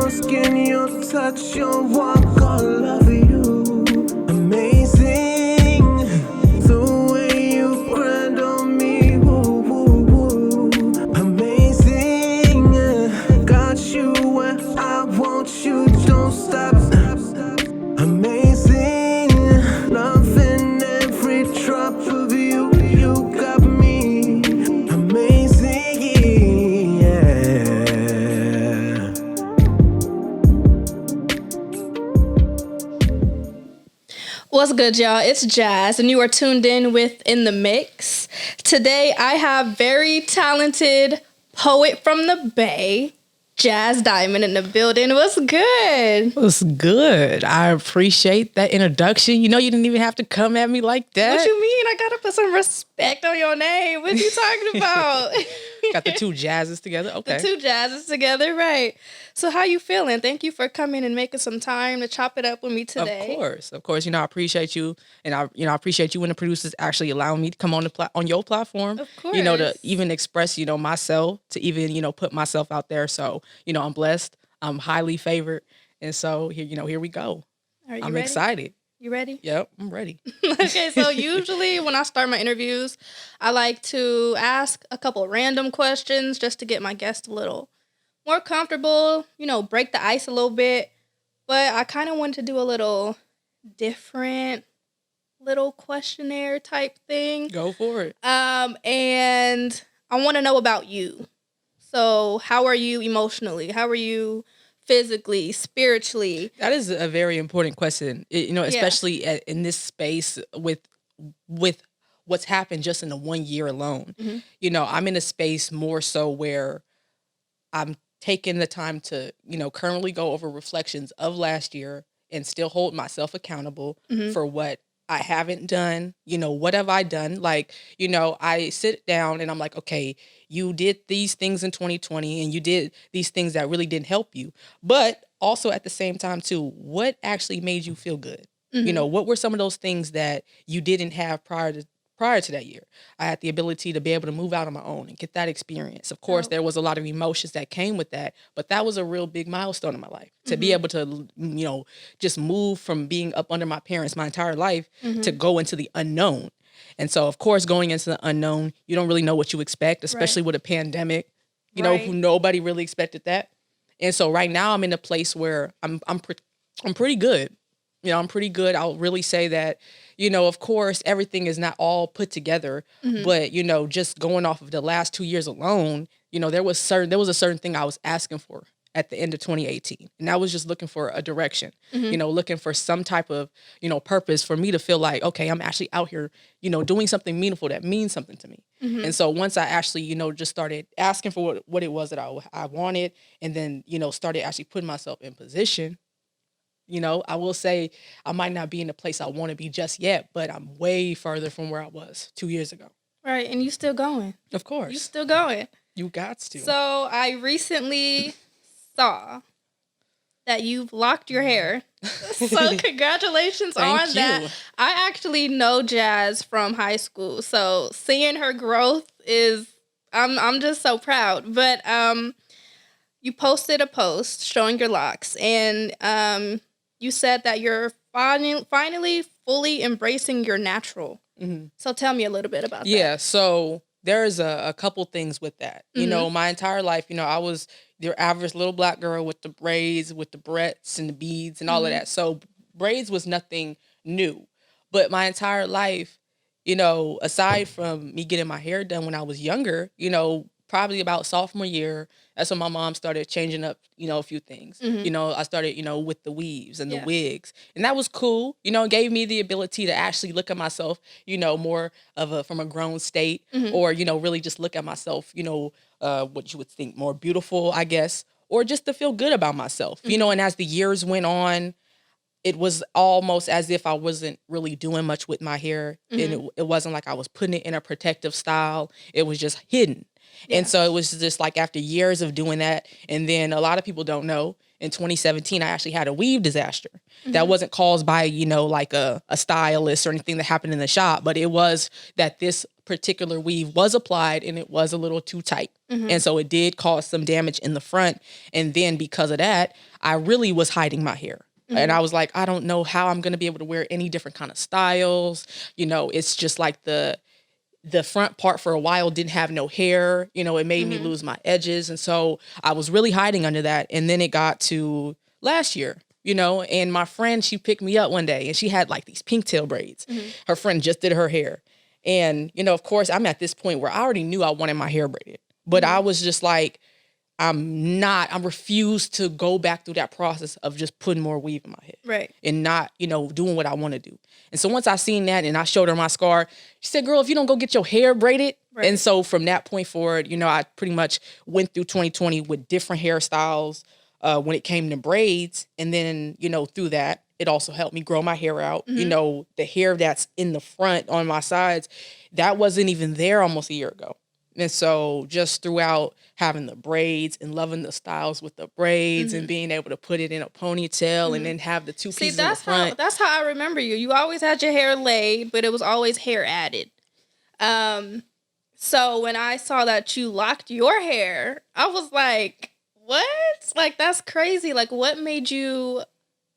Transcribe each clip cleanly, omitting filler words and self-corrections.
your skin, your touch, your walk, all of you. Amazing, the way you grind on me, woo, woo, woo. Amazing, got you where I want you, don't stop. Amazing, loving every drop of you, you got me. Amazing, yeah. What's good, y'all? It's Jazz, and you are tuned in with In the Mix. Today, I have very talented poet from the Bay, Jazz Diamond, in the building. What's good? What's good? I appreciate that introduction. You know, you didn't even have to come at me like that. What you mean? I gotta put some respect on your name. What you talking about? Got the two jazzes together. Okay. The two jazzes together, right? So how you feeling? Thank you for coming and making some time to chop it up with me today. Of course. You know, I appreciate you, and I appreciate you when the producers actually allowing me to come on on your platform. Of course. You know, to even express, myself, to even, put myself out there. So, I'm blessed. I'm highly favored, and so here we go. Are you I'm ready? excited. You ready? Yep, I'm ready. Okay, so usually when I start my interviews, I like to ask a couple random questions just to get my guest a little more comfortable, break the ice a little bit. But I kind of wanted to do a little different little questionnaire type thing. Go for it. And I want to know about you. So how are you emotionally? How are you physically, spiritually? That is a very important question, especially in this space with what's happened just in the 1 year alone. Mm-hmm. I'm in a space more so where I'm taking the time to, currently go over reflections of last year and still hold myself accountable Mm-hmm. for what I haven't done. What have I done? Like, I sit down and I'm like, okay, you did these things in 2020 and you did these things that really didn't help you. But also at the same time too, what actually made you feel good? Mm-hmm. What were some of those things that you didn't have prior to that year? I had the ability to be able to move out on my own and get that experience. Of course, there was a lot of emotions that came with that, but that was a real big milestone in my life to be able to, just move from being up under my parents my entire life to go into the unknown. And so, of course, going into the unknown, you don't really know what you expect, especially with a pandemic, who nobody really expected that. And so right now I'm in a place where I'm pretty good. I'm pretty good. I'll really say that, of course, everything is not all put together, but, just going off of the last 2 years alone, there was a certain thing I was asking for at the end of 2018. And I was just looking for a direction, looking for some type of, purpose for me to feel like, okay, I'm actually out here, doing something meaningful that means something to me. And so once I actually, just started asking for what it was that I wanted, and then, started actually putting myself in position, I will say I might not be in the place I want to be just yet, but I'm way further from where I was 2 years ago. Right, and you still going. Of course. You still going. You got to. So I recently saw that you've locked your hair. So congratulations on that. I actually know Jazz from high school, so seeing her growth I'm just so proud. But you posted a post showing your locks, and you said that you're finally fully embracing your natural. Mm-hmm. So tell me a little bit about that. Yeah, so there's a couple things with that. My entire life, I was your average little black girl with the braids, with the barrettes and the beads and all of that. So braids was nothing new. But my entire life, aside from me getting my hair done when I was younger, probably about sophomore year, that's when my mom started changing up, a few things. I started, with the weaves and the wigs. And that was cool. It gave me the ability to actually look at myself, more from a grown state, or, really just look at myself, what you would think more beautiful, I guess, or just to feel good about myself, and as the years went on, it was almost as if I wasn't really doing much with my hair. And it wasn't like I was putting it in a protective style. It was just hidden. Yeah. And so it was just like after years of doing that. And then a lot of people don't know, in 2017, I actually had a weave disaster that wasn't caused by, like a stylist or anything that happened in the shop. But it was that this particular weave was applied and it was a little too tight. And so it did cause some damage in the front. And then because of that, I really was hiding my hair. And I was like, I don't know how I'm going to be able to wear any different kind of styles. You know, it's just like the front part for a while didn't have no hair. You know, it made me lose my edges. And so I was really hiding under that. And then it got to last year, you know, and my friend, she picked me up one day and she had like these pigtail braids. Her friend just did her hair. And, you know, of course, I'm at this point where I already knew I wanted my hair braided. But I was just like, I refuse to go back through that process of just putting more weave in my head. Right. And not, you know, doing what I want to do. And so once I seen that and I showed her my scar, she said, girl, if you don't go get your hair braided. Right. And so from that point forward, you know, I pretty much went through 2020 with different hairstyles when it came to braids. And then, you know, through that, it also helped me grow my hair out. You know, the hair that's in the front on my sides, that wasn't even there almost a year ago. And so just throughout having the braids and loving the styles with the braids and being able to put it in a ponytail and then have the two pieces in the front. That's how I remember you. You always had your hair laid, but it was always hair added. So when I saw that you locked your hair, I was like, what? Like, that's crazy. Like, what made you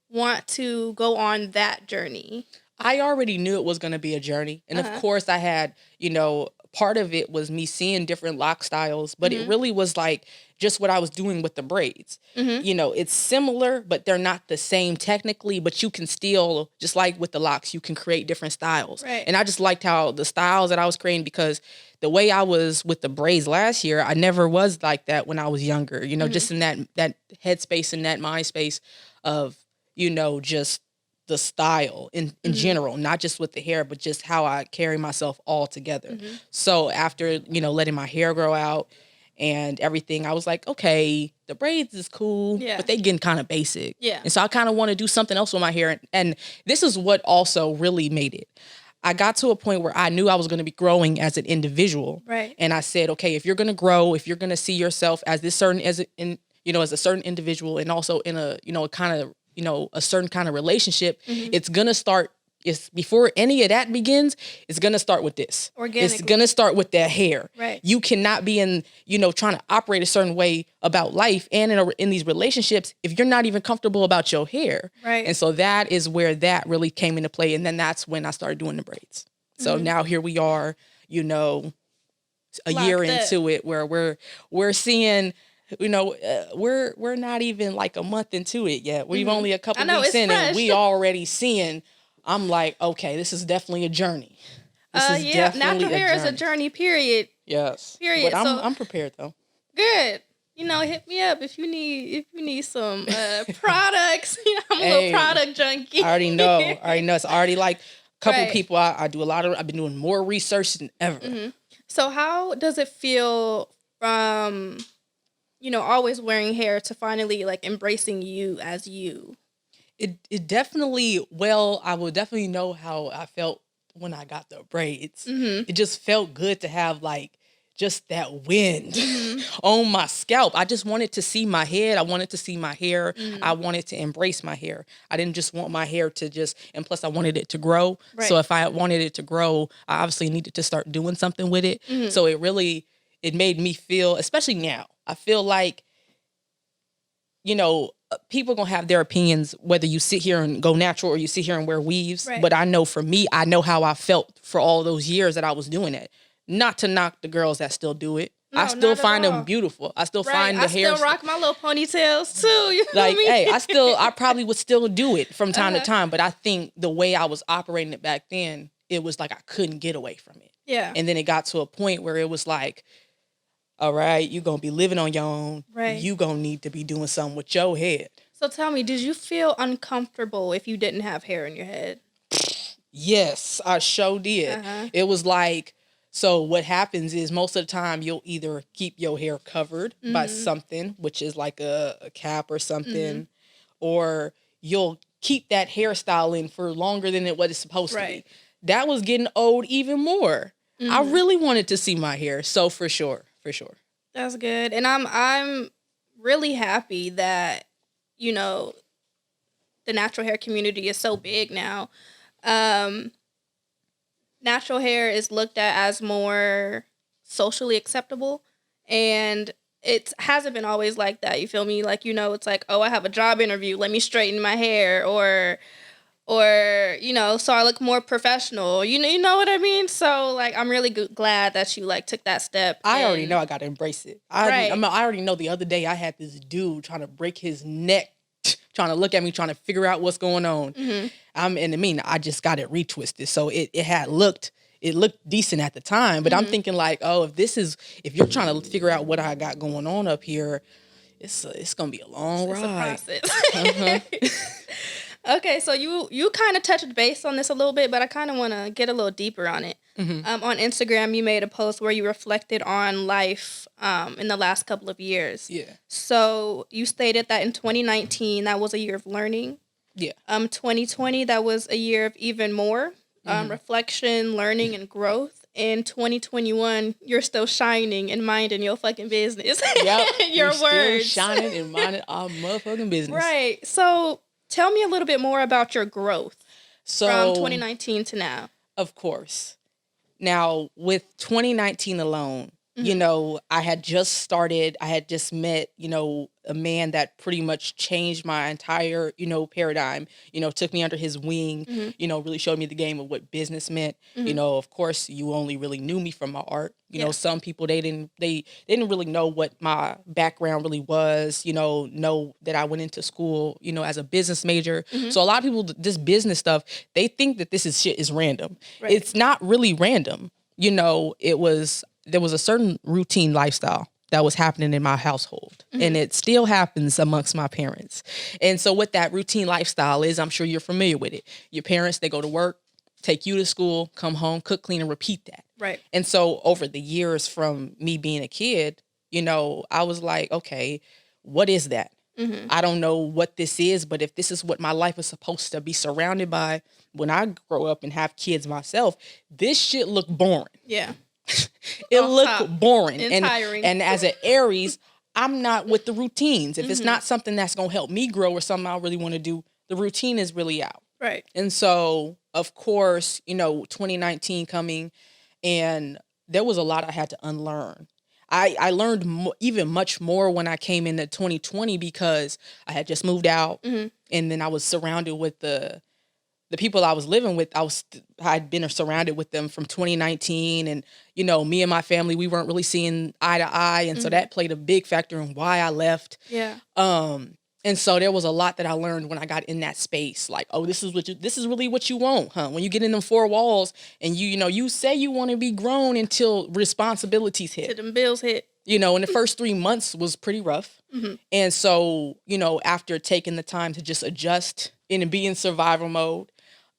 want to go on that journey? I already knew it was going to be a journey. And of course I had, you know, part of it was me seeing different lock styles, but it really was like just what I was doing with the braids. You know, it's similar, but they're not the same technically, but you can still, just like with the locks, you can create different styles. Right. And I just liked how the styles that I was creating, because the way I was with the braids last year, I never was like that when I was younger, you know, just in that headspace and that mind space of, you know, just the style in general, not just with the hair, but just how I carry myself all together. So after, you know, letting my hair grow out and everything, I was like, okay, the braids is cool, but they getting kind of basic. And so I kind of want to do something else with my hair. And this is what also really made it. I got to a point where I knew I was going to be growing as an individual. Right. And I said, okay, if you're going to grow, if you're going to see yourself as this certain, as a certain individual, and also in a, you know, a kind of, you know, a certain kind of relationship, it's going to start, before any of that begins, it's going to start with this. Organically. It's going to start with their hair. Right. You cannot be in, you know, trying to operate a certain way about life and in these relationships if you're not even comfortable about your hair. Right. And so that is where that really came into play. And then that's when I started doing the braids. So now here we are, you know, a year into it, where we're seeing, you know, we're not even like a month into it yet. We've only a couple weeks in, and we already seeing. I'm like, okay, this is definitely a journey. This is definitely natural hair is a journey. Period. Yes. Period. But So, I'm prepared though. Good. You know, hit me up if you need some products. You know, I'm a little product junkie. I already know. It's already like a couple people. I've been doing more research than ever. So how does it feel from, you know, always wearing hair to finally like embracing you as you? It definitely, well, I will definitely know how I felt when I got the braids. It just felt good to have like just that wind on my scalp. I just wanted to see my head. I wanted to see my hair. I wanted to embrace my hair. I didn't just want my hair to just, and plus I wanted it to grow. Right. So if I wanted it to grow, I obviously needed to start doing something with it. So it made me feel, especially now, I feel like, you know, people gonna have their opinions whether you sit here and go natural or you sit here and wear weaves. Right. But I know for me, I know how I felt for all those years that I was doing it. Not to knock the girls that still do it. No, I still find them beautiful. I still find the hair. I still rock my little ponytails too. You know like, what I mean? hey, I probably would still do it from time to time. But I think the way I was operating it back then, it was like I couldn't get away from it. Yeah. And then it got to a point where it was like, all right, you're going to be living on your own. Right. You're going to need to be doing something with your head. So tell me, did you feel uncomfortable if you didn't have hair in your head? Yes, I sure did. It was like, so what happens is most of the time you'll either keep your hair covered by something, which is like a cap or something, or you'll keep that hairstyle in for longer than it was supposed to be. That was getting old even more. I really wanted to see my hair. So for sure. That's good. And I'm really happy that, you know, the natural hair community is so big now. Natural hair is looked at as more socially acceptable. And it hasn't been always like that. You feel me? Like, you know, it's like, oh, I have a job interview. Let me straighten my hair, or you know, so I look more professional. You know what I mean? So like, I'm really glad that you like took that step. I already know I got to embrace it. I already know the other day I had this dude trying to break his neck, trying to look at me, trying to figure out what's going on. I just got it retwisted. So it looked decent at the time, but I'm thinking like, oh, if you're trying to figure out what I got going on up here, it's gonna be a long ride. It's a process. Okay, so you kind of touched base on this a little bit, but I kind of want to get a little deeper on it. On Instagram, you made a post where you reflected on life in the last couple of years. Yeah. So you stated that in 2019, that was a year of learning. Yeah. 2020, that was a year of even more reflection, learning, and growth. In 2021, you're still shining and minding your fucking business. Yep. Your We're words. still shining and minding our motherfucking business. Right. So tell me a little bit more about your growth from 2019 to now. Of course. Now, with 2019 alone, you know, I had just met, you know, a man that pretty much changed my entire, you know, paradigm, you know, took me under his wing, you know, really showed me the game of what business meant. You know, of course, you only really knew me from my art. You know, some people, they didn't really know what my background really was, you know that I went into school, you know, as a business major. So a lot of people, this business stuff, they think that shit is random. Right. It's not really random. You know, there was a certain routine lifestyle that was happening in my household, and it still happens amongst my parents. And so what that routine lifestyle is, I'm sure you're familiar with it. Your parents, they go to work, take you to school, come home, cook, clean, and repeat that. Right. And so over the years from me being a kid, you know, I was like, okay, what is that? I don't know what this is, but if this is what my life is supposed to be surrounded by when I grow up and have kids myself, this shit look boring. Yeah. It looked boring and tiring. And as an Aries, I'm not with the routines. If it's not something that's going to help me grow or something I really want to do, the routine is really out. Right. And so, of course, you know, 2019 coming, and there was a lot I had to unlearn. I learned even much more when I came into 2020 because I had just moved out, and then I was surrounded with the people I was living with. I'd been surrounded with them from 2019, and you know, me and my family, we weren't really seeing eye to eye, and so that played a big factor in why I left. Yeah. And so there was a lot that I learned when I got in that space. Like, oh, this is really what you want, huh? When you get in them four walls and you say you want to be grown until responsibilities hit. Till them bills hit. You know, and the first 3 months was pretty rough. And so, you know, after taking the time to just adjust and be in survival mode,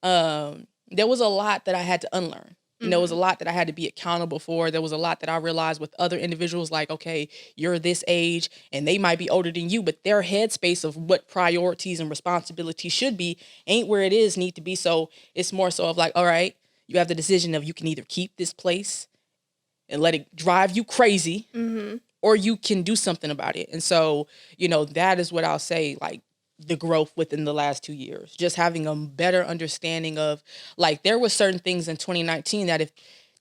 there was a lot that I had to unlearn. You know, there was a lot that I had to be accountable for. There was a lot that I realized with other individuals, like, okay, you're this age and they might be older than you, but their headspace of what priorities and responsibilities should be ain't where it need to be. So it's more so of like, all right, you have the decision of you can either keep this place and let it drive you crazy, or you can do something about it. And so, you know, that is what I'll say, like, the growth within the last 2 years, just having a better understanding of, like, there were certain things in 2019 that if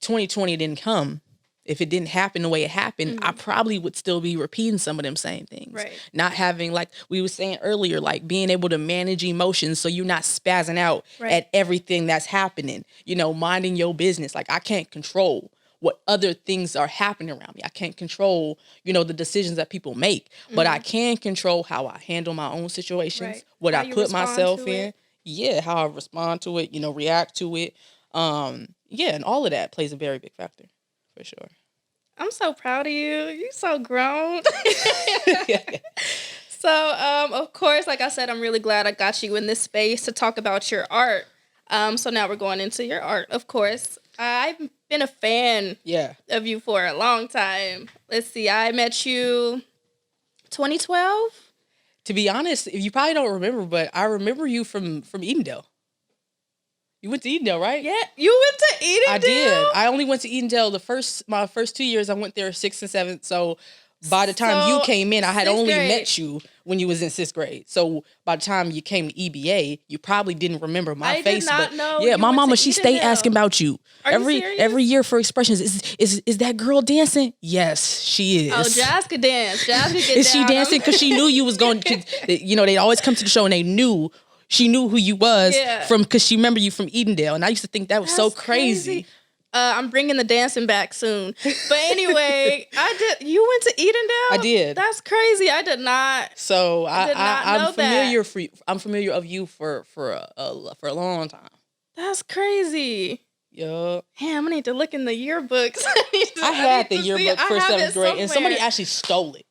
2020 didn't come, if it didn't happen the way it happened, I probably would still be repeating some of them same things. Right. Not having, like we were saying earlier, like being able to manage emotions so you're not spazzing out at everything that's happening, you know, minding your business. Like, I can't control what other things are happening around me. I can't control, you know, the decisions that people make, but I can control how I handle my own situations, what I put myself in. Yeah, how I respond to it, you know, react to it. Yeah, and all of that plays a very big factor, for sure. I'm so proud of you. You're so grown. So, of course, like I said, I'm really glad I got you in this space to talk about your art. So now we're going into your art, of course. I've been a fan of you for a long time. Let's see, I met you 2012. To be honest, you probably don't remember, but I remember you from Edendale. You went to Edendale, right? Yeah, you went to Edendale? I did. I only went to Edendale my first 2 years. I went there 6th and 7th. So By the time you came in, I had only met you when you was in 6th grade. So by the time you came to EBA, you probably didn't remember my face. I did not know. Yeah, my mama, she stayed asking about you. Are you serious? Every year for expressions. Is that girl dancing? Yes, she is. Oh, Jazz could dance. Jazz could get Is she dancing? Because she knew you was going to, they'd always come to the show and she knew who you was because she remembered you from Edendale. And I used to think that was so crazy. I'm bringing the dancing back soon. But anyway, you went to Edendale? I did. That's crazy. I did not. So I'm familiar that. I'm familiar of you for a long time. That's crazy. Yeah. Damn, I need to look in the yearbooks. I had the yearbook for 7th grade, and somebody actually stole it.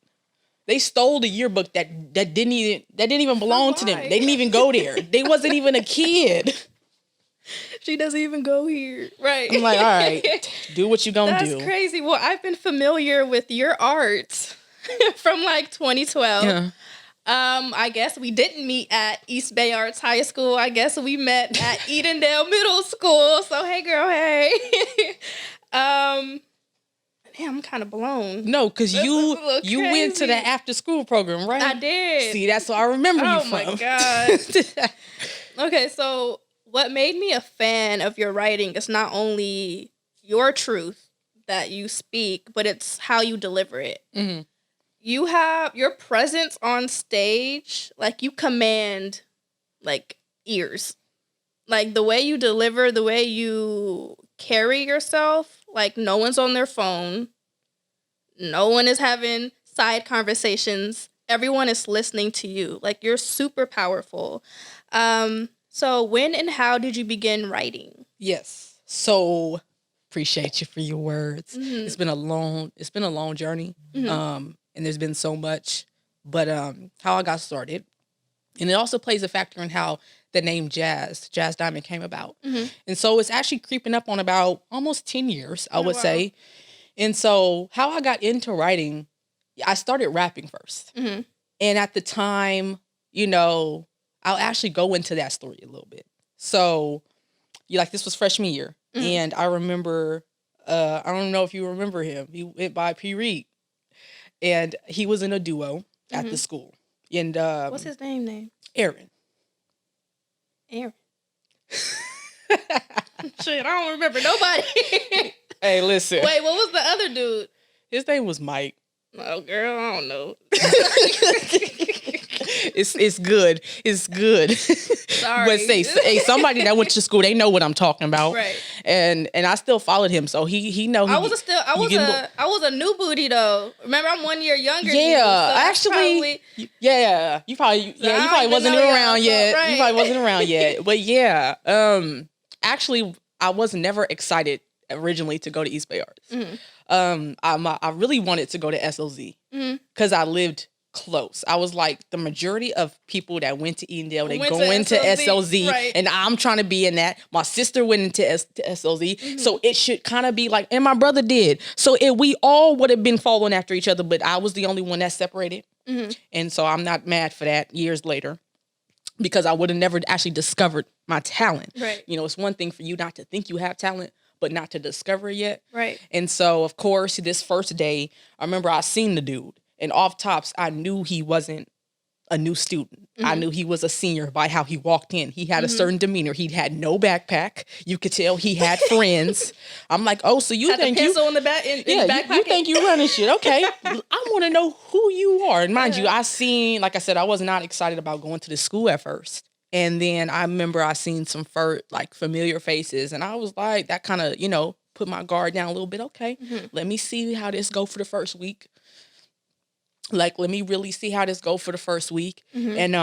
They stole the yearbook that didn't even belong to them. They didn't even go there. They wasn't even a kid. She doesn't even go here. Right. I'm like, all right, do what you gonna do. That's crazy. Well, I've been familiar with your art from like 2012. Yeah. I guess we didn't meet at East Bay Arts High School. I guess we met at Edendale Middle School. So hey girl, hey. Damn, I'm kind of blown. No, because you went to the after school program, right? I did. See, that's what I remember you from. Oh my God. Okay, so what made me a fan of your writing is not only your truth that you speak, but it's how you deliver it. Mm-hmm. You have your presence on stage, like you command like ears. Like the way you deliver, the way you carry yourself, like no one's on their phone. No one is having side conversations. Everyone is listening to you. Like you're super powerful. So when and how did you begin writing? Yes. So appreciate you for your words. Mm-hmm. It's been a long journey. Mm-hmm. And there's been so much, but how I got started. And it also plays a factor in how the name Jazz Diamond came about. Mm-hmm. And so it's actually creeping up on about almost 10 years, I would say. And so how I got into writing, I started rapping first. Mm-hmm. And at the time, I'll actually go into that story a little bit. So this was freshman year. Mm-hmm. And I remember, I don't know if you remember him. He went by P. Reed. And he was in a duo at the school. And what's his name? Aaron. Shit, I don't remember nobody. Hey, listen. Wait, what was the other dude? His name was Mike. Oh, girl, I don't know. It's good. It's good. Sorry. But say somebody that went to school, they know what I'm talking about. Right. And I still followed him, so he know. I was a new booty though. Remember, I'm 1 year younger. Yeah, than you, so actually. Yeah, you probably wasn't around yet. Right. You probably wasn't around yet. But yeah, actually, I was never excited originally to go to East Bay Arts. Mm-hmm. I really wanted to go to SOZ because I lived close. I was like, the majority of people that went to Edendale, they go into SLZ, right. And I'm trying to be in that. My sister went into SLZ, so it should kind of be like, and my brother did. So we all would have been following after each other, but I was the only one that separated. Mm-hmm. And so I'm not mad for that years later, because I would have never actually discovered my talent. Right. It's one thing for you not to think you have talent, but not to discover it yet. Right. And so, of course, this first day, I remember I seen the dude. And off tops, I knew he wasn't a new student. Mm-hmm. I knew he was a senior by how he walked in. He had a certain demeanor. He had no backpack. You could tell he had friends. I'm like, oh, so you think you... in the back, in the back you think you running shit. Okay. I want to know who you are. And mind you, like I said, I was not excited about going to the school at first. And then I remember I seen some familiar faces. And I was like, that kind of, put my guard down a little bit. Okay, let me see how this go for the first week. Let me really see how this go for the first week. Mm-hmm. And,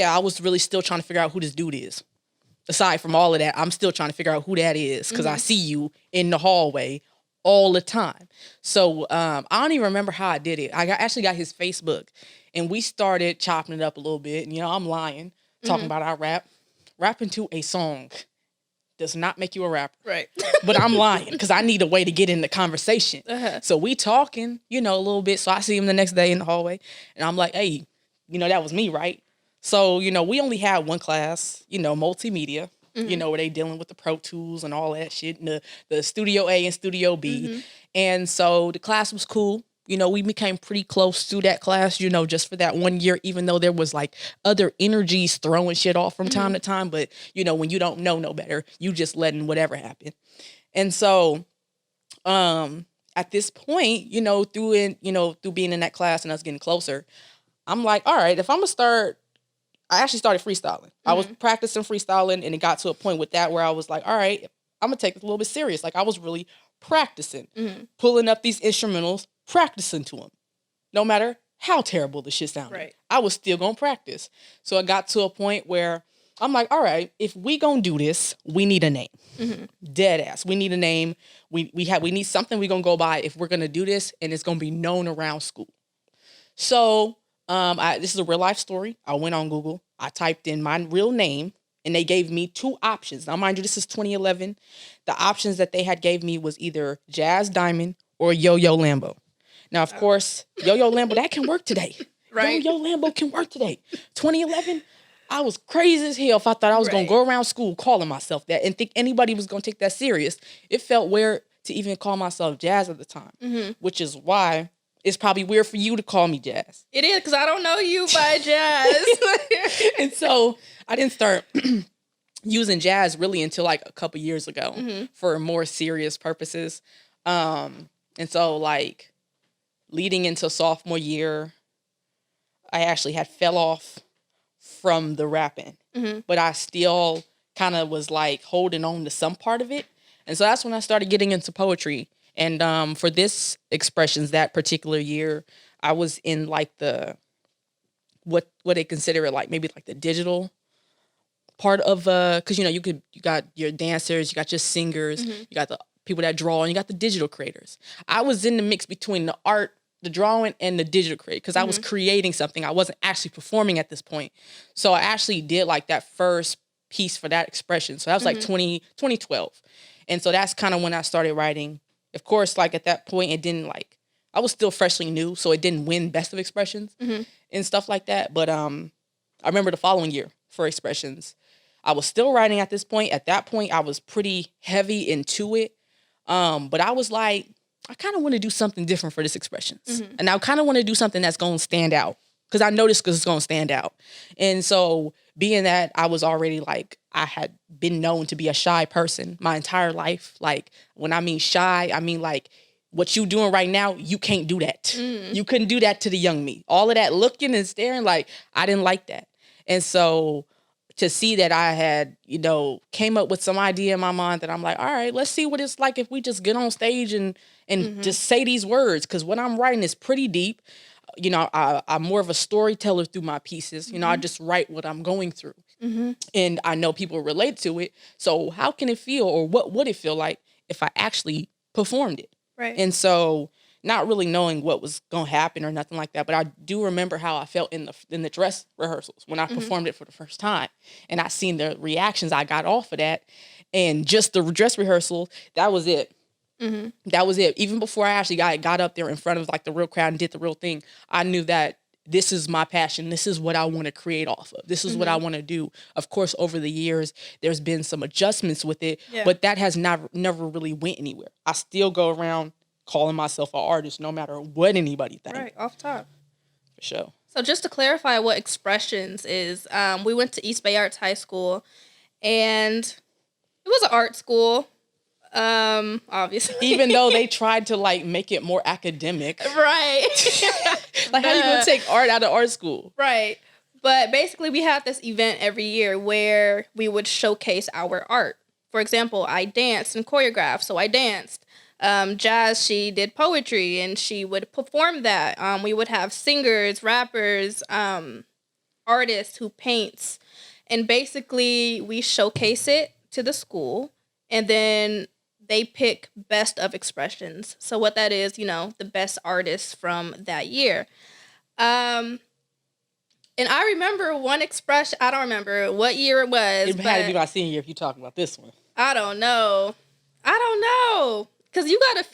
I was really still trying to figure out who this dude is. Aside from all of that, I'm still trying to figure out who that is, because I see you in the hallway all the time. So I don't even remember how I did it. I actually got his Facebook, and we started chopping it up a little bit. And, I'm lying, talking about our rapping to a song does not make you a rapper. Right. But I'm lying because I need a way to get in the conversation. Uh-huh. So we talking, a little bit. So I see him the next day in the hallway, and I'm like, hey, that was me, right? So, we only had one class, multimedia, where they dealing with the Pro Tools and all that shit, and the Studio A and Studio B. Mm-hmm. And so the class was cool. we became pretty close through that class, just for that 1 year, even though there was like other energies throwing shit off from time to time. But, when you don't know no better, you just letting whatever happen. And so at this point, through being in that class and us getting closer, I'm like, all right, if I'm going to start, I actually started freestyling. I was practicing freestyling, and it got to a point with that where I was like, all right, I'm going to take it a little bit serious. Like I was really practicing, pulling up these instrumentals, practicing to them. No matter how terrible the shit sounded, right. I was still going to practice. So I got to a point where I'm like, all right, if we going to do this, we need a name. Dead ass. We need a name. We need something we're going to go by if we're going to do this, and it's going to be known around school. So this is a real life story. I went on Google. I typed in my real name, and they gave me 2 options. Now, mind you, this is 2011. The options that they had gave me was either Jazz Diamond or Yo-Yo Lambo. Now, of course, Yo-Yo Lambo, that can work today. Right. Yo-Yo Lambo can work today. 2011, I was crazy as hell if I thought I was going to go around school calling myself that and think anybody was going to take that serious. It felt weird to even call myself Jazz at the time, which is why it's probably weird for you to call me Jazz. It is, because I don't know you by Jazz. And so I didn't start using Jazz really until like a couple years ago for more serious purposes. And so like leading into sophomore year, I actually had fell off from the rapping, but I still kind of was like holding on to some part of it. And so that's when I started getting into poetry. And for this expressions that particular year, I was in like the what they consider it like maybe like the digital part of because you got your dancers, you got your singers, you got the people that draw, and you got the digital creators. I was in the mix between the art, the drawing, and the digital create because I was creating something. I wasn't actually performing at this point. So I actually did like that first piece for that expression. So that was like 2012. And so that's kind of when I started writing. Of course, like at that point, it didn't like, I was still freshly new, so it didn't win Best of Expressions and stuff like that. But I remember the following year for Expressions, I was still writing at this point. At that point, I was pretty heavy into it. But I was like, I kind of want to do something different for this Expressions. And I kind of want to do something that's going to stand out because I noticed because it's going to stand out. And so being that I was already like, I had been known to be a shy person my entire life. Like when I mean shy, I mean like what you doing right now, you can't do that. You couldn't do that to the young me. All of that looking and staring, like I didn't like that. And so to see that I had, came up with some idea in my mind that I'm like, all right, let's see what it's like if we just get on stage and just say these words. Because what I'm writing is pretty deep. I'm more of a storyteller through my pieces. I just write what I'm going through. And I know people relate to it. So how can it feel, or what would it feel like if I actually performed it? Right. And so not really knowing what was going to happen or nothing like that. But I do remember how I felt in the dress rehearsals when I performed it for the first time. And I seen the reactions I got off of that. And just the dress rehearsal, that was it. That was it. Even before I actually got up there in front of like the real crowd and did the real thing, I knew that this is my passion. This is what I want to create off of. This is what I want to do. Of course, over the years, there's been some adjustments with it, but that has never really went anywhere. I still go around calling myself an artist no matter what anybody thinks. Right, off top. For sure. So just to clarify what Expressions is, we went to East Bay Arts High School, and it was an art school. Obviously. Even though they tried to like make it more academic. Right. Like how you gonna take art out of art school? Right. But basically we had this event every year where we would showcase our art. For example, I danced and choreographed, so I danced. Jazz, she did poetry and she would perform that. We would have singers, rappers, artists who paints. And basically we showcase it to the school, and then they pick best of expressions. So what that is, the best artists from that year. And I remember one expression, I don't remember what year it was. It had to be my senior year if you're talking about this one. I don't know. Because you got a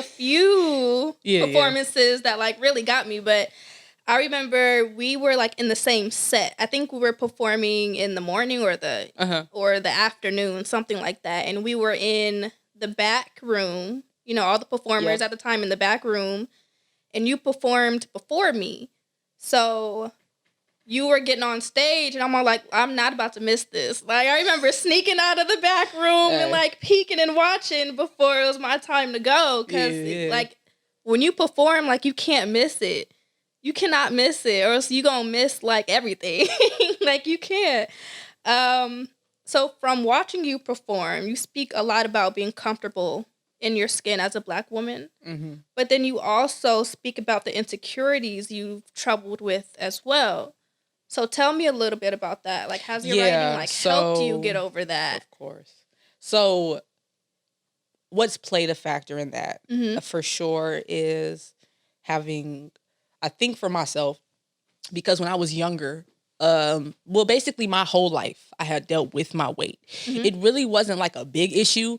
few performances that like really got me. But I remember we were like in the same set. I think we were performing in the morning or the afternoon, something like that. And we were in the back room you know, all the performers Yep. at the time in the back room, and you performed before me. So you were getting on stage, and I'm all like, I'm not about to miss this. Like, I remember sneaking out of the back room and like peeking and watching before it was my time to go. Cause like when you perform, like you can't miss it. You cannot miss it, or else you gonna miss like everything. Like you can't. So from watching you perform, you speak a lot about being comfortable in your skin as a Black woman. Mm-hmm. But then you also speak about the insecurities you've troubled with as well. So tell me a little bit about that. Like, has your writing like helped you get over that? Of course. So what's played a factor in that for sure is having, I think for myself, because when I was younger, well, basically my whole life I had dealt with my weight. It really wasn't like a big issue,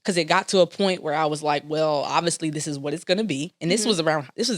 because it got to a point where I was like, well, obviously this is what it's going to be. And this was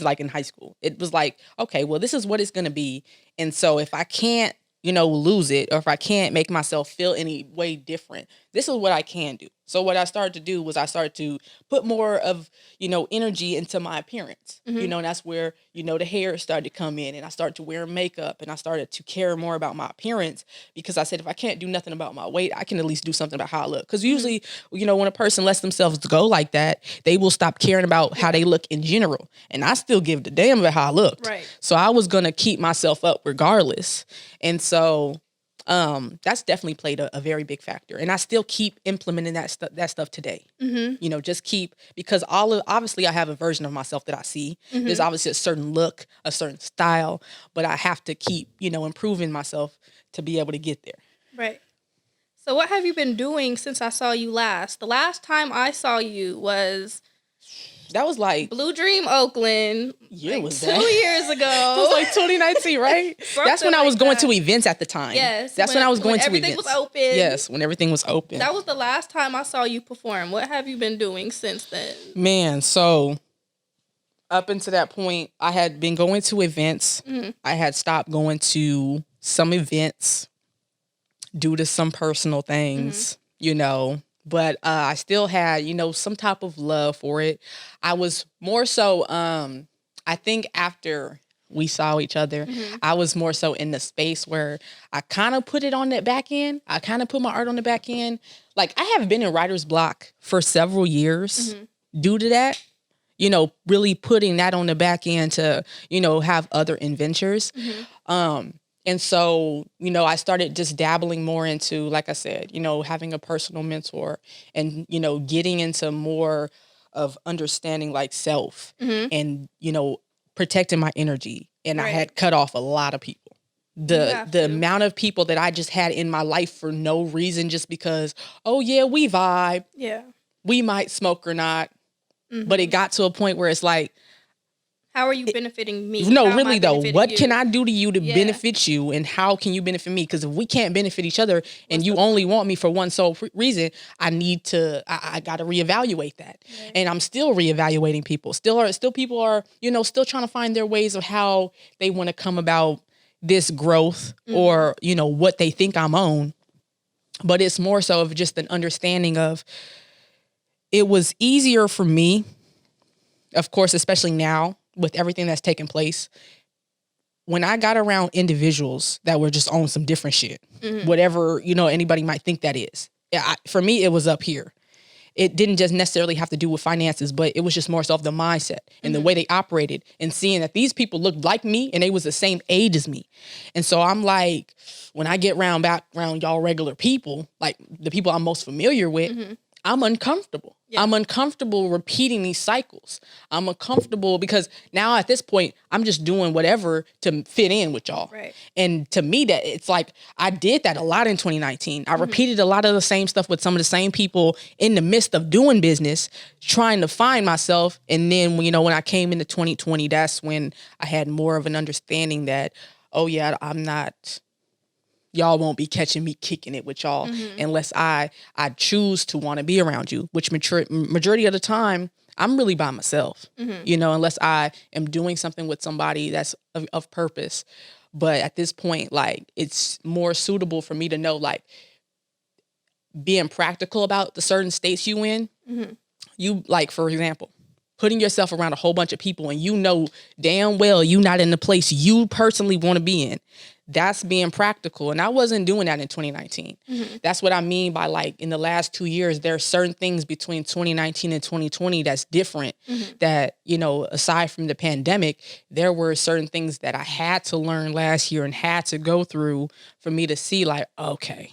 like in high school. It was like, okay, well, this is what it's going to be. And so if I can't, you know, lose it, or if I can't make myself feel any way different, this is what I can do. So what I started to do was I started to put more of, you know, energy into my appearance, you know, and that's where, you know, the hair started to come in, and I started to wear makeup, and I started to care more about my appearance, because I said, if I can't do nothing about my weight, I can at least do something about how I look. Because usually, you know, when a person lets themselves go like that, they will stop caring about how they look in general. And I still give the damn about how I looked. Right. So I was going to keep myself up regardless. And so that's definitely played a very big factor, and I still keep implementing that stuff today. You know, just keep, because obviously I have a version of myself that I see. There's obviously a certain look, a certain style, but I have to keep, you know, improving myself to be able to get there. Right. So what have you been doing since I saw you last? The last time I saw you was That was like Blue Dream Oakland. year like was 2 that? years ago. It was like 2019, right? That's when I was going to events at the time. Yes. That's when I was going to everything events. was open. Yes, when everything was open. That was the last time I saw you perform. What have you been doing since then? Man, so up until that point, I had been going to events. I had stopped going to some events due to some personal things, you know, but I still had, you know, some type of love for it. I was more so, I think after we saw each other, I was more so in the space where I kind of put it on that back end. I kind of put my art on the back end. Like, I have been in writer's block for several years due to that, you know, really putting that on the back end to, you know, have other adventures. And so, you know, I started just dabbling more into, like I said, you know, having a personal mentor, and, you know, getting into more of understanding like self and, you know, protecting my energy. And I had cut off a lot of people. The amount of people that I just had in my life for no reason, just because, oh yeah, we vibe. Yeah. We might smoke or not. But it got to a point where it's like, how are you benefiting me? no, How am I really though, benefiting what you? can I do to you to benefit you, and how can you benefit me? Because if we can't benefit each other, and you only want me for one sole reason, I got to reevaluate that. And I'm still reevaluating people. Still people are, you know, still trying to find their ways of how they want to come about this growth, or, you know, what they think I'm on. But it's more so of just an understanding of, it was easier for me, of course, especially now with everything that's taken place, when I got around individuals that were just on some different shit, whatever, you know, anybody might think that is. For me, it was up here. It didn't just necessarily have to do with finances, but it was just more so of the mindset and the way they operated, and seeing that these people looked like me and they was the same age as me. And so I'm like, when I get back around y'all regular people, like the people I'm most familiar with, I'm uncomfortable. Yeah. I'm uncomfortable repeating these cycles. I'm uncomfortable because now at this point, I'm just doing whatever to fit in with y'all. Right. And to me, that it's like, I did that a lot in 2019. I repeated a lot of the same stuff with some of the same people in the midst of doing business, trying to find myself. And then, you know, when I came into 2020, that's when I had more of an understanding that, oh yeah, y'all won't be catching me kicking it with y'all unless I choose to want to be around you, which majority of the time, I'm really by myself, you know, unless I am doing something with somebody that's of purpose. But at this point, like, it's more suitable for me to know, like, being practical about the certain states you in, you like, for example, putting yourself around a whole bunch of people and you know damn well you not in the place you personally want to be in. That's being practical. And I wasn't doing that in 2019. That's what I mean by like in the last 2 years, there are certain things between 2019 and 2020 that's different that, you know, aside from the pandemic, there were certain things that I had to learn last year and had to go through for me to see like, okay,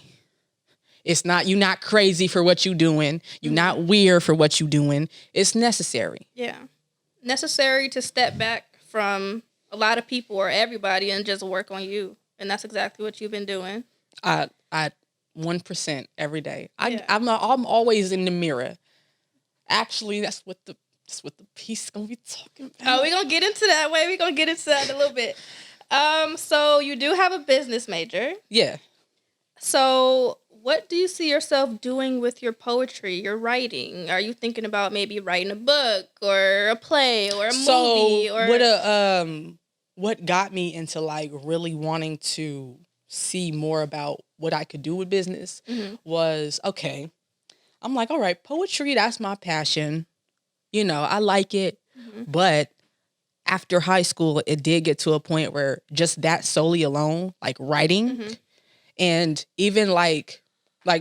it's not, you're not crazy for what you're doing. You're not weird for what you're doing. It's necessary. Yeah. Necessary to step back from a lot of people or everybody and just work on you. And that's exactly what you've been doing. I 1% every day. I'm always in the mirror. Actually, that's what the piece is gonna be talking about. Oh, we're gonna get into that. We're gonna get into that in a little bit. So you do have a business major. Yeah. So what do you see yourself doing with your poetry, your writing? Are you thinking about maybe writing a book or a play or a movie? Or what got me into like really wanting to see more about what I could do with business was, okay, I'm like, all right, poetry, that's my passion. You know, I like it. But after high school, it did get to a point where just that solely alone, like writing and even like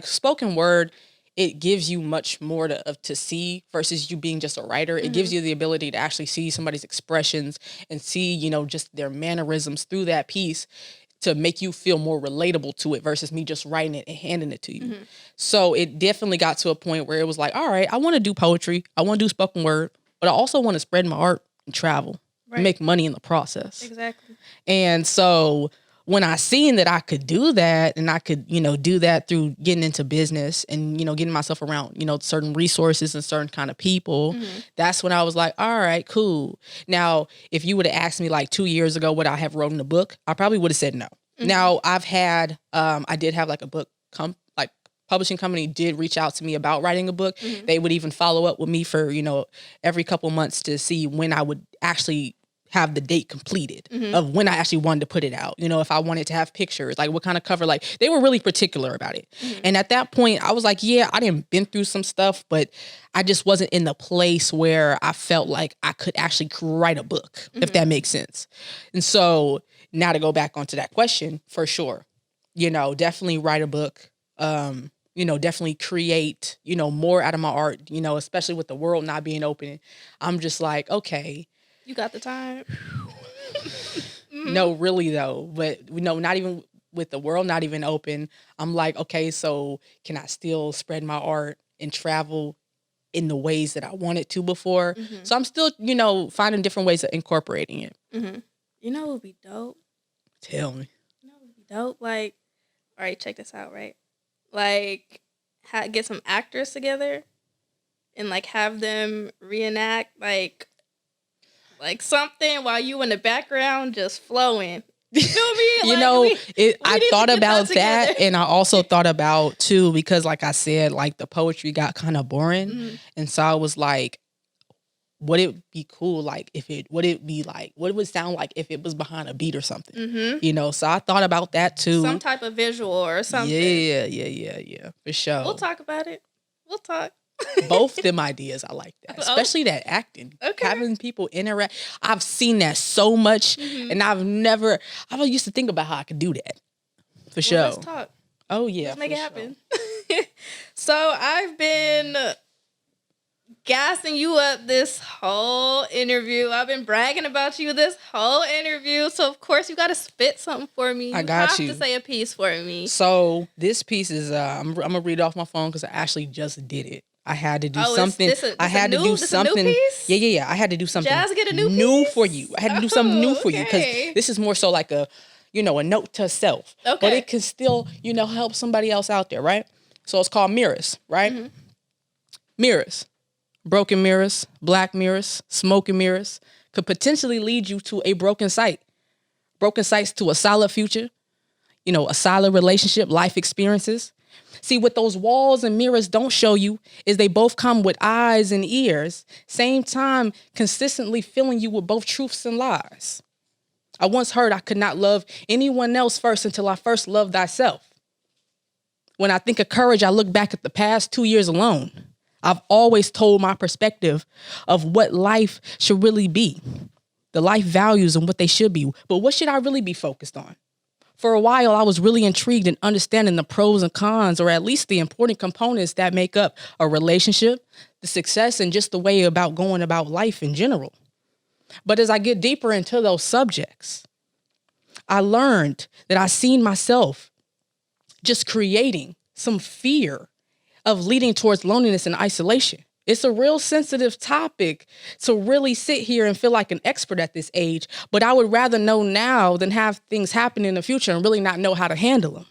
spoken word, it gives you much more to see versus you being just a writer. It gives you the ability to actually see somebody's expressions and see, you know, just their mannerisms through that piece to make you feel more relatable to it versus me just writing it and handing it to you. So it definitely got to a point where it was like, all right, I want to do poetry. I want to do spoken word, but I also want to spread my art and travel and make money in the process. Exactly. And so when I seen that I could do that and I could, you know, do that through getting into business and, you know, getting myself around, you know, certain resources and certain kind of people, that's when I was like, all right, cool. Now, if you would have asked me like 2 years ago what I have wrote in a book, I probably would have said no. Now I've had, I did have like a book, publishing company did reach out to me about writing a book. They would even follow up with me for, you know, every couple months to see when I would actually have the date completed of when I actually wanted to put it out. You know, if I wanted to have pictures, like what kind of cover, like they were really particular about it. And at that point I was like, yeah, I didn't been through some stuff, but I just wasn't in the place where I felt like I could actually write a book, if that makes sense. And so now to go back onto that question, for sure, you know, definitely write a book, you know, definitely create, you know, more out of my art, you know, especially with the world not being open. I'm just like, okay, you got the time. No, really though. But no, not even with the world not even open. I'm like, okay, so can I still spread my art and travel in the ways that I wanted to before? So I'm still, you know, finding different ways of incorporating it. You know what would be dope? Tell me. You know what would be dope? Like, all right, check this out, right? Like, get some actors together and like have them reenact like something while you in the background just flowing. You feel me? You like, know, we I need thought to get about that together. and I also thought about too, because like I said, like the poetry got kind of boring. And so I was like, would it be cool? Like would it would sound like if it was behind a beat or something, you know? So I thought about that too. Some type of visual or something. Yeah. For sure. We'll talk about it. We'll talk. Both them ideas, I like that. Especially that acting. Okay. Having people interact. I've seen that so much and I used to think about how I could do that. For sure. Let's talk. Oh yeah. Let's make it happen. So I've been gassing you up this whole interview. I've been bragging about you this whole interview. So of course you got to spit something for me. I got you you. have to say a piece for me. So this piece is I'm gonna read off my phone because I actually just did it. I had to do something. I had to do something. A new piece? Yeah. I had to do something. Jazz get a new piece? For you. I had to do something new for you because this is more so like a note to self. Okay. But it can still, help somebody else out there, right? So it's called mirrors, right? Mirrors. Broken mirrors, black mirrors, smoking mirrors could potentially lead you to a broken sight. Broken sights to a solid future, a solid relationship, life experiences. See, what those walls and mirrors don't show you is they both come with eyes and ears, same time consistently filling you with both truths and lies. I once heard I could not love anyone else first until I first loved thyself. When I think of courage, I look back at the past 2 years alone. I've always told my perspective of what life should really be, the life values and what they should be. But what should I really be focused on? For a while, I was really intrigued in understanding the pros and cons, or at least the important components that make up a relationship, the success, and just the way about going about life in general. But as I get deeper into those subjects, I learned that I seen myself just creating some fear of leading towards loneliness and isolation. It's a real sensitive topic to really sit here and feel like an expert at this age, but I would rather know now than have things happen in the future and really not know how to handle them.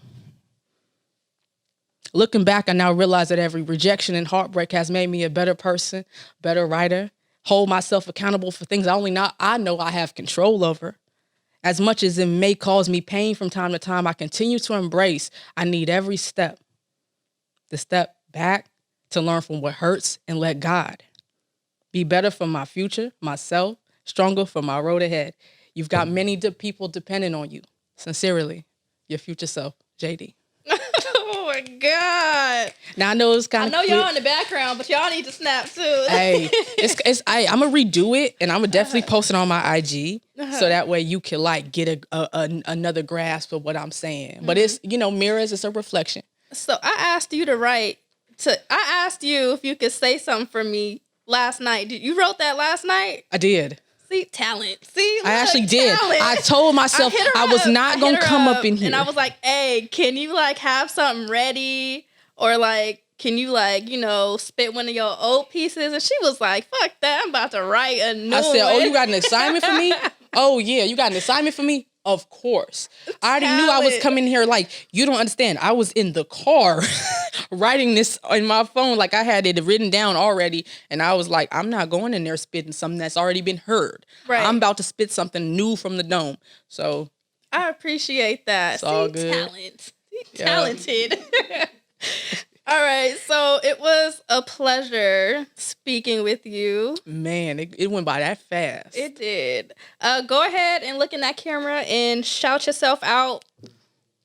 Looking back, I now realize that every rejection and heartbreak has made me a better person, better writer, hold myself accountable for things I know I have control over. As much as it may cause me pain from time to time, I continue to embrace I need every step. The step back to learn from what hurts and let God be better for my future, myself, stronger for my road ahead. You've got many people depending on you. Sincerely, your future self, JD. Oh my God. Now I know it's kind of. I know y'all in the background, but y'all need to snap too. Hey, I'm gonna redo it, and I'm gonna definitely post it on my IG, so that way you can like get another grasp of what I'm saying. But it's mirrors. It's a reflection. So I asked you if you could say something for me last night. You wrote that last night? I did. See, talent. See, I actually did. I told myself I was not going to come up in here. And I was like, hey, can you like have something ready? Or like, can you like, spit one of your old pieces? And she was like, fuck that. I'm about to write a new one. I said, oh, you got an assignment for me? Oh, yeah. You got an assignment for me? Of course. I already knew I was coming here like, you don't understand. I was in the car writing this on my phone. Like I had it written down already. And I was like, I'm not going in there spitting something that's already been heard. Right. I'm about to spit something new from the dome. So I appreciate that. It's all good. Talent. Talented. All right, so it was a pleasure speaking with you. Man, it went by that fast. It did. Go ahead and look in that camera and shout yourself out.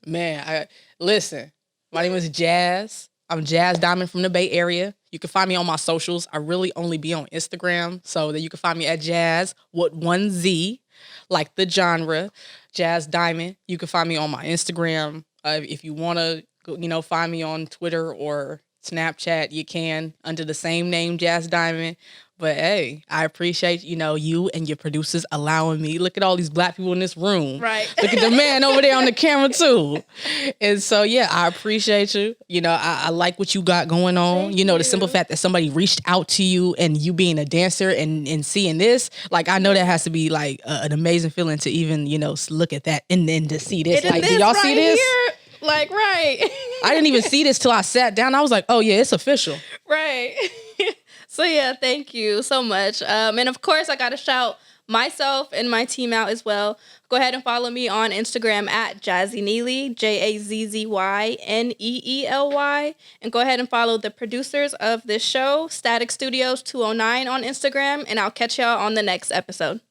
Man, listen, my name is Jazz. I'm Jazz Diamond from the Bay Area. You can find me on my socials. I really only be on Instagram, so that you can find me at Jazz with 1 Z, like the genre, Jazz Diamond. You can find me on my Instagram. If you want to, find me on Twitter or Snapchat, you can under the same name, Jazz Diamond. But hey, I appreciate, you and your producers allowing me. Look at all these Black people in this room. Right. Look at the man over there on the camera too. And so, yeah, I appreciate you. I like what you got going on. Thank you. The simple fact that somebody reached out to you and you being a dancer and seeing this, like, I know that has to be like an amazing feeling to even, look at that and then to see this. Like, did y'all see this? Here, like, right. I didn't even see this till I sat down. I was like, oh yeah, it's official. Right. So yeah, thank you so much. And of course, I got to shout myself and my team out as well. Go ahead and follow me on Instagram at Jazzy Neely, JAZZYNEELY. And go ahead and follow the producers of this show, Static Studios 209 on Instagram. And I'll catch y'all on the next episode.